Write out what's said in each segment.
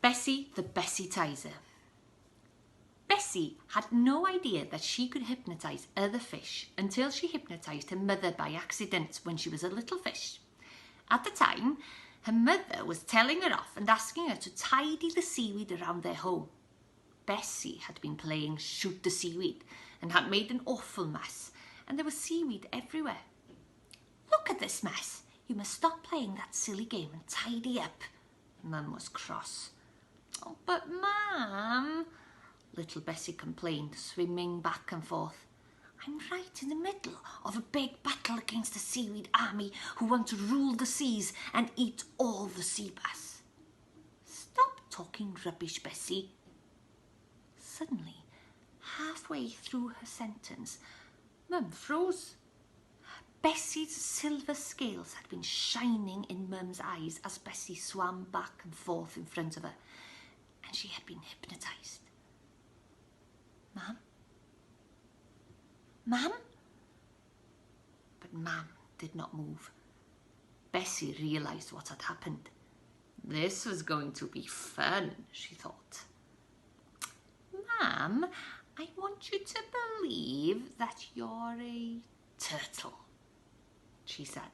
Besi the Besitizer. Besi had no idea that she could hypnotise other fish until she hypnotised her mother by accident when she was a little fish. At the time, her mother was telling her off and asking her to tidy the seaweed around their home. Besi had been playing shoot the seaweed and had made an awful mess, and there was seaweed everywhere. "Look at this mess. You must stop playing that silly game and tidy up." Mum was cross. "Oh, but Mum," little Besi complained, swimming back and forth. "I'm right in the middle of a big battle against the seaweed army who want to rule the seas and eat all the sea bass." "Stop talking rubbish, Besi." Suddenly, halfway through her sentence, Mum froze. Besi's silver scales had been shining in Mum's eyes as Besi swam back and forth in front of her, and she had been hypnotised. "Mum? Mum?" But Mum did not move. Besi realised what had happened. This was going to be fun, she thought. "Mum, I want you to believe that you're a turtle," she said.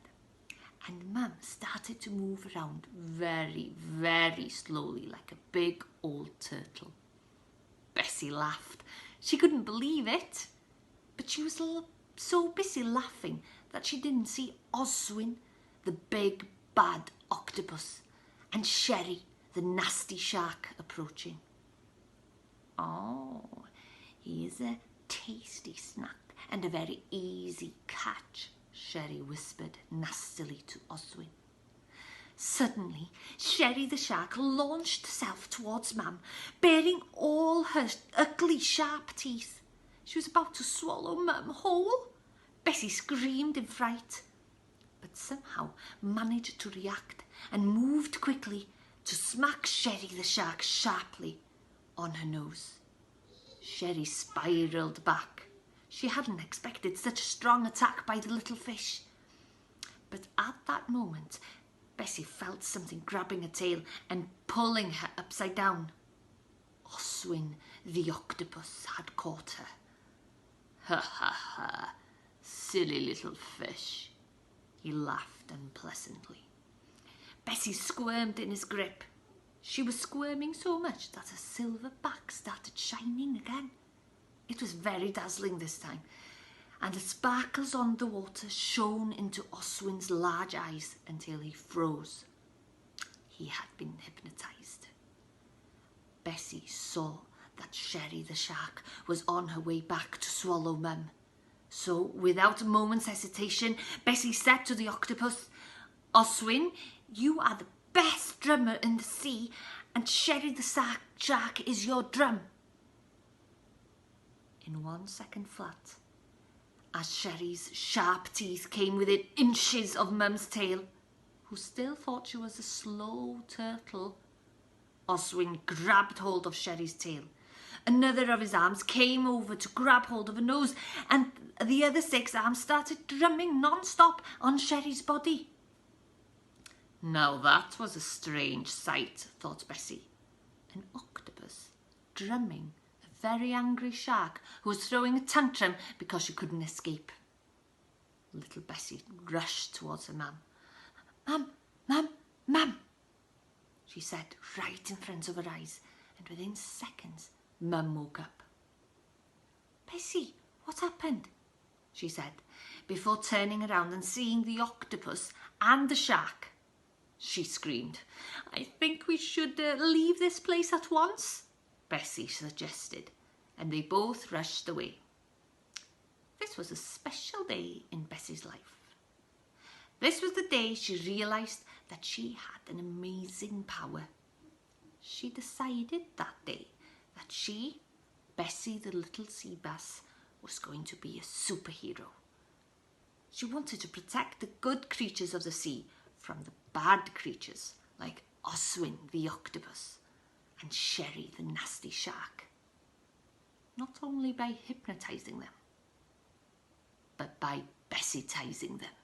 And Mum started to move around very, very slowly like a big old turtle. Besi laughed. She couldn't believe it. But she was so busy laughing that she didn't see Oswin, the big bad octopus, and Sherry, the nasty shark, approaching. "Oh, here's a tasty snack and a very easy catch," Sherry whispered nastily to Oswin. Suddenly, Sherry the shark launched herself towards Mum, baring all her ugly sharp teeth. She was about to swallow Mum whole. Besi screamed in fright, but somehow managed to react and moved quickly to smack Sherry the shark sharply on her nose. Sherry spiralled back. She hadn't expected such a strong attack by the little fish. But at that moment, Besi felt something grabbing her tail and pulling her upside down. Oswin the octopus had caught her. "Ha ha ha, silly little fish," he laughed unpleasantly. Besi squirmed in his grip. She was squirming so much that her silver back started shining again. It was very dazzling this time, and the sparkles on the water shone into Oswin's large eyes until he froze. He had been hypnotised. Besi saw that Sherry the shark was on her way back to swallow Mum. So, without a moment's hesitation, Besi said to the octopus, "Oswin, you are the best drummer in the sea, and Sherry the shark is your drum." In 1 second flat, as Sherry's sharp teeth came within inches of Mum's tail, who still thought she was a slow turtle, Oswin grabbed hold of Sherry's tail. Another of his arms came over to grab hold of her nose, and the other 6 arms started drumming non-stop on Sherry's body. Now that was a strange sight, thought Besi. An octopus drumming a very angry shark who was throwing a tantrum because she couldn't escape. Little Besi rushed towards her mum. "Mum, Mum, Mum," she said right in front of her eyes, and within seconds, Mum woke up. "Besi, what happened?" she said, before turning around and seeing the octopus and the shark. She screamed. "I think we should leave this place at once," Besi suggested, and they both rushed away. This was a special day in Besi's life. This was the day she realised that she had an amazing power. She decided that day that she, Besi the little sea bass, was going to be a superhero. She wanted to protect the good creatures of the sea from the bad creatures like Oswin the octopus and Sherry the nasty shark. Not only by hypnotising them, but by Besitizing them.